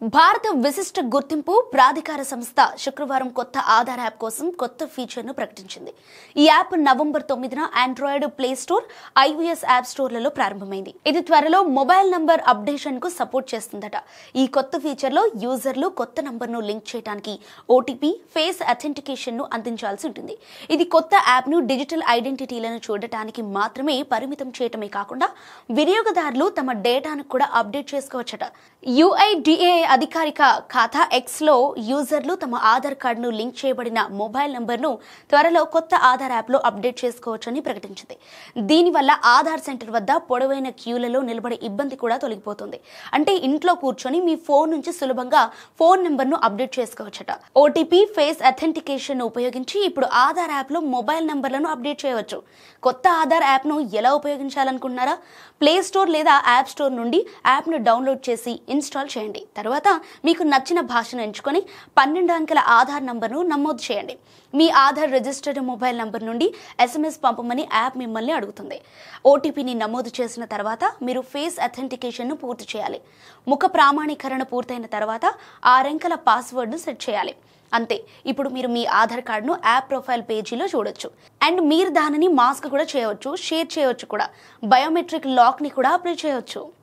భారత విశిష్ట గుర్తింపు ప్రాధికార సంస్థ శుక్రవారం కొత్త ఆధార్ యాప్ కోసం కొత్త ఫీచర్ను ప్రకటించింది. ఈ యాప్ నవంబర్ 9న android play store, iOS app స్టోర్లలో ప్రారంభమైంది. ఇది త్వరలో మొబైల్ నంబర్ అప్డేషన్ కు సపోర్ట్ చేస్తుందట. ఈ కొత్త ఫీచర్లో యూజర్లు కొత్త నంబర్ను లింక్ చేయడానికి ఓటీపీ, ఫేస్ అథెంటికేషన్ ను అందించాల్సి ఉంటుంది. ఇది కొత్త యాప్ ను డిజిటల్ ఐడెంటిటీలను చూడటానికి మాత్రమే పరిమితం చేయటమే కాకుండా వినియోగదారులు తమ డేటాను కూడా అప్డేట్ చేసుకోవచ్చట. యుఐడిఏఐ అధికారిక ఖాతా ఎక్స్ లో యూజర్లు తమ ఆధార్ కార్డును లింక్ చేయబడిన మొబైల్ నంబర్ను త్వరలో కొత్త ఆధార్ యాప్ లో అప్డేట్ చేసుకోవచ్చని ప్రకటించింది. దీనివల్ల ఆధార్ సెంటర్ వద్ద పొడవైన క్యూలలో నిలబడే ఇబ్బంది కూడా తొలగిపోతుంది. అంటే ఇంట్లో కూర్చొని మీ ఫోన్ నుంచి సులభంగా ఫోన్ నెంబర్ను అప్డేట్ చేసుకోవచ్చట. ఓటీపీ, ఫేస్ అథెంటికేషన్ ఉపయోగించి ఇప్పుడు ఆధార్ యాప్ లో మొబైల్ నంబర్లను అప్డేట్ చేయవచ్చు. కొత్త ఆధార్ యాప్ ను ఎలా ఉపయోగించాలనుకుంటున్నారా? ప్లే స్టోర్ లేదా యాప్ స్టోర్ నుండి యాప్ ను డౌన్లోడ్ చేసి ఇన్స్టాల్ చేయండి. తర్వాత మీకు నచ్చిన భాషను ఎంచుకొని 12 అంకెల ఆధార్ నంబర్ను నమోదు చేయండి. మీ ఆధార్ రిజిస్టర్డ్ మొబైల్ నంబర్ నుండి SMS పంపమని యాప్ మిమ్మల్ని అడుగుతుంది. ఓటీపీని నమోదు చేసిన తర్వాత మీరు ఫేస్ అథెంటికేషన్ ను పూర్తి చేయాలి. ముఖ ప్రామాణీకరణ పూర్తయిన తర్వాత 6 అంకెల పాస్వర్డ్ను సెట్ చేయాలి. అంతే. ఇప్పుడు మీరు మీ ఆధార్ కార్డును యాప్ ప్రొఫైల్ పేజీలో చూడొచ్చు. అండ్ మీరు దానిని మాస్క్ కూడా చేయవచ్చు, షేర్ చేయవచ్చు కూడా. బయోమెట్రిక్ లాక్ ని కూడా అప్లై చేయవచ్చు.